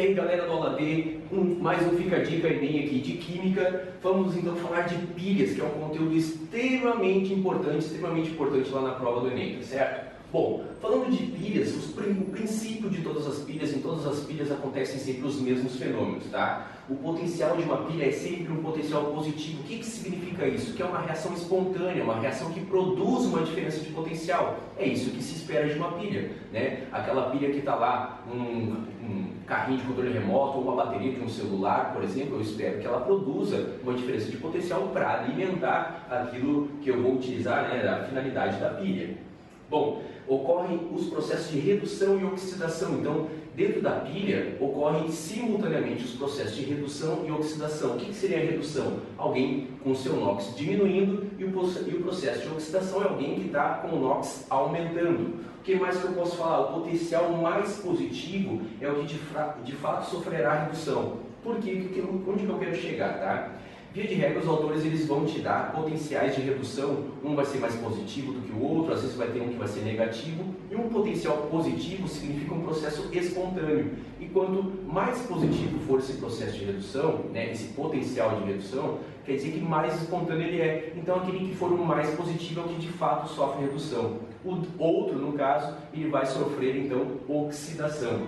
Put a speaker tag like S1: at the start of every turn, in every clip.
S1: E aí galera do Aula D, mais um Fica a Dica Enem aqui de Química. Vamos então falar de pilhas, que é um conteúdo extremamente importante lá na prova do Enem, tá certo? Bom, falando de pilhas, o princípio de todas as pilhas, em todas as pilhas acontecem sempre os mesmos fenômenos, tá? O potencial de uma pilha é sempre um potencial positivo. O que significa isso? Que é uma reação espontânea, uma reação que produz uma diferença de potencial. É isso que se espera de uma pilha, né? Aquela pilha que está lá, um carrinho de controle remoto ou uma bateria de um celular, por exemplo, eu espero que ela produza uma diferença de potencial para alimentar aquilo que eu vou utilizar, né, a finalidade da pilha. Bom, ocorrem os processos de redução e oxidação. Então, dentro da pilha, ocorrem simultaneamente os processos de redução e oxidação. O que seria a redução? Alguém com o seu NOx diminuindo e o processo de oxidação é alguém que está com o NOx aumentando. O que mais que eu posso falar? O potencial mais positivo é o que de fato sofrerá a redução. Por quê? Onde que eu quero chegar, tá? Via de regra, os autores eles vão te dar potenciais de redução, um vai ser mais positivo do que o outro, às vezes vai ter um que vai ser negativo, e um potencial positivo significa um processo espontâneo. E quanto mais positivo for esse processo de redução, né, esse potencial de redução, quer dizer que mais espontâneo ele é. Então aquele que for o mais positivo é o que de fato sofre redução. O outro, no caso, ele vai sofrer então oxidação.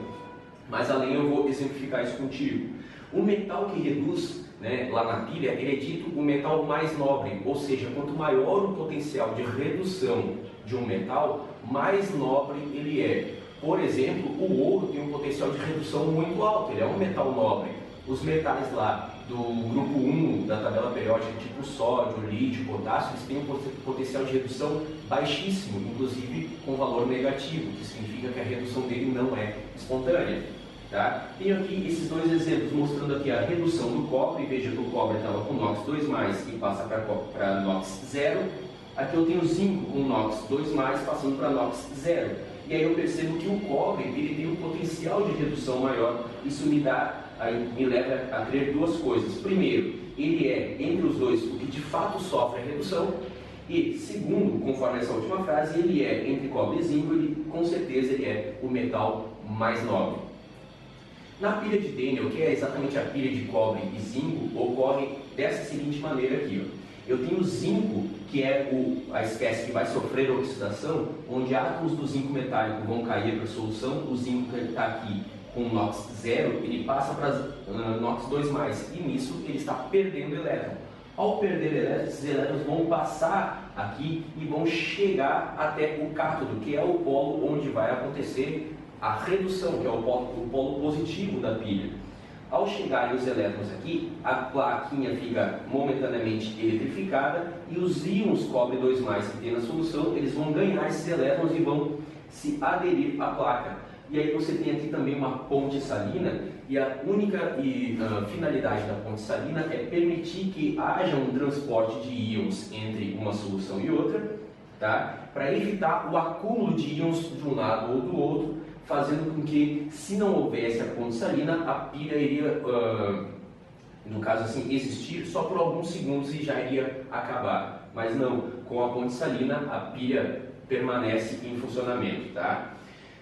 S1: Mas além eu vou exemplificar isso contigo. O metal que reduz, né, lá na pilha, ele é dito o metal mais nobre, ou seja, quanto maior o potencial de redução de um metal, mais nobre ele é. Por exemplo, o ouro tem um potencial de redução muito alto, ele é um metal nobre. Os metais lá do grupo 1 da tabela periódica, tipo sódio, lítio, potássio, eles têm um potencial de redução baixíssimo, inclusive com valor negativo, que significa que a redução dele não é espontânea. Tá? Tenho aqui esses dois exemplos mostrando aqui a redução do cobre. Veja que o cobre estava com NOx 2+, e passa para NOx 0. Aqui eu tenho zinco com NOx 2+, passando para NOx 0. E aí eu percebo que o cobre ele tem um potencial de redução maior. Isso me leva a crer duas coisas. Primeiro, ele é, entre os dois, o que de fato sofre a redução. E segundo, conforme essa última frase, ele é, entre cobre e zinco, com certeza ele é o metal mais nobre. Na pilha de Daniell, que é exatamente a pilha de cobre e zinco, ocorre dessa seguinte maneira aqui. Ó. Eu tenho zinco, que é a espécie que vai sofrer oxidação, onde átomos do zinco metálico vão cair para a solução. O zinco que está aqui com NOx 0, ele passa para NOx 2+, e nisso ele está perdendo elétron. Ao perder elétrons, esses elétrons vão passar aqui e vão chegar até o cátodo, que é o polo onde vai acontecer a redução, que é o polo positivo da pilha. Ao chegarem os elétrons aqui, a plaquinha fica momentaneamente eletrificada e os íons cobre 2+, que tem na solução, eles vão ganhar esses elétrons e vão se aderir à placa. E aí você tem aqui também uma ponte salina, e a única finalidade da ponte salina é permitir que haja um transporte de íons entre uma solução e outra, tá? Para evitar o acúmulo de íons de um lado ou do outro, fazendo com que, se não houvesse a ponte salina, a pilha iria, no caso assim, existir só por alguns segundos e já iria acabar. Mas não, com a ponte salina, a pilha permanece em funcionamento, tá?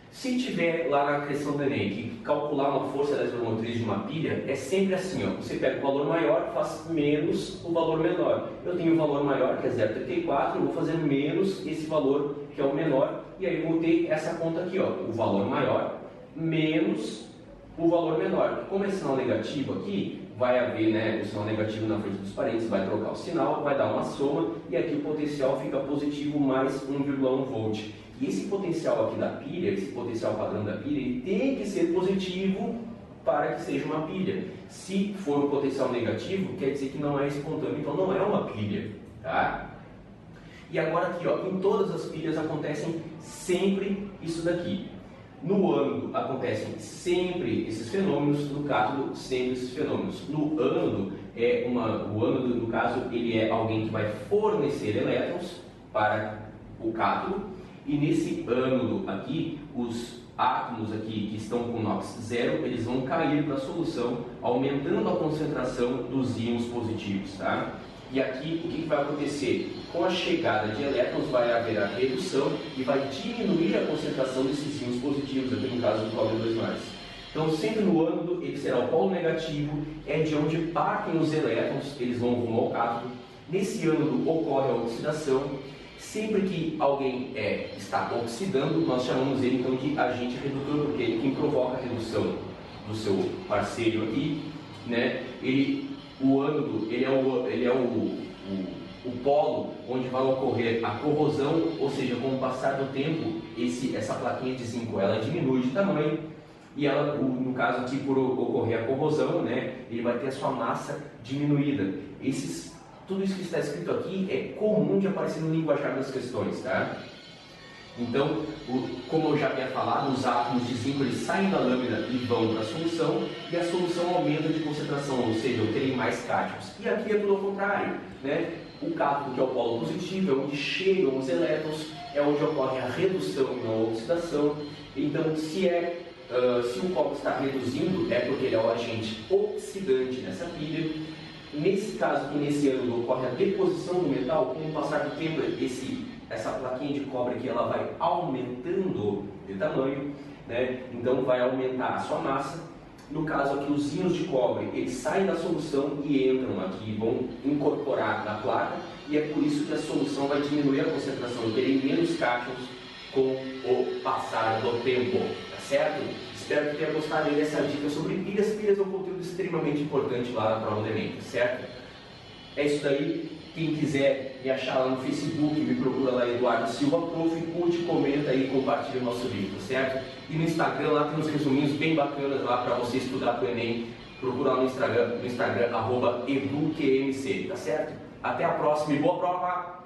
S1: Se tiver lá na questão do Enem que calcular uma força eletromotriz de uma pilha, é sempre assim, ó, você pega o valor maior, faz menos o valor menor. Eu tenho o valor maior, que é 0,34, eu vou fazer menos esse valor, que é o menor, e aí eu vou ter essa conta aqui, ó, o valor maior menos o valor menor. Como é sinal negativo aqui, vai haver, né, o sinal negativo na frente dos parênteses, vai trocar o sinal, vai dar uma soma, e aqui o potencial fica positivo mais 1,1 volt. E esse potencial aqui da pilha, esse potencial padrão da pilha, ele tem que ser positivo para que seja uma pilha. Se for um potencial negativo, quer dizer que não é espontâneo, então não é uma pilha, tá? E agora aqui, ó, em todas as pilhas acontecem sempre isso daqui. No ânodo acontecem sempre esses fenômenos, no cátodo sempre esses fenômenos. No ânodo, o ânodo, no caso, ele é alguém que vai fornecer elétrons para o cátodo, e nesse ânodo aqui, os átomos aqui que estão com NOx 0, eles vão cair para a solução, aumentando a concentração dos íons positivos, tá? E aqui, o que vai acontecer? Com a chegada de elétrons, vai haver a redução e vai diminuir a concentração desses íons positivos, aqui no caso do cobre 2+. Então, sempre no ânodo, ele será o polo negativo, é de onde partem os elétrons, eles vão rumo ao cátodo. Nesse ânodo ocorre a oxidação. Sempre que alguém está oxidando, nós chamamos ele então de agente redutor, porque ele quem provoca a redução do seu parceiro aqui, né? O ânodo, ele é o polo onde vai ocorrer a corrosão, ou seja, com o passar do tempo, essa plaquinha de zinco ela diminui de tamanho e ela, no caso aqui, por ocorrer a corrosão, né, ele vai ter a sua massa diminuída. Tudo isso que está escrito aqui é comum de aparecer no linguajar das questões, tá? Então, como eu já havia falado, os átomos de zinco eles saem da lâmina e vão para a solução, e a solução aumenta de concentração, ou seja, eu terei mais cátions. E aqui é tudo ao contrário, né? O cátodo, que é o polo positivo, é onde chegam os elétrons, é onde ocorre a redução e não a oxidação. Então, se o cobre está reduzindo, é porque ele é o agente oxidante nessa pilha. Nesse caso aqui, nesse ânodo, ocorre a deposição do metal. Com o passar do tempo, essa plaquinha de cobre aqui, ela vai aumentando de tamanho, né? Então vai aumentar a sua massa. No caso aqui, os íons de cobre, eles saem da solução e entram aqui, vão incorporar na placa, e é por isso que a solução vai diminuir a concentração, eu terei menos cátions com o passar do tempo, tá certo? Espero que tenha gostado aí dessa dica sobre pilhas. Pilhas é um conteúdo extremamente importante lá na prova do Enem, certo? É isso daí. Quem quiser me achar lá no Facebook, me procura lá Eduardo Silva Prof, curte, comenta aí e compartilha o nosso vídeo, tá certo? E no Instagram lá tem uns resuminhos bem bacanas lá para você estudar para o Enem. Procura lá no Instagram @eduqmc, tá certo? Até a próxima e boa prova!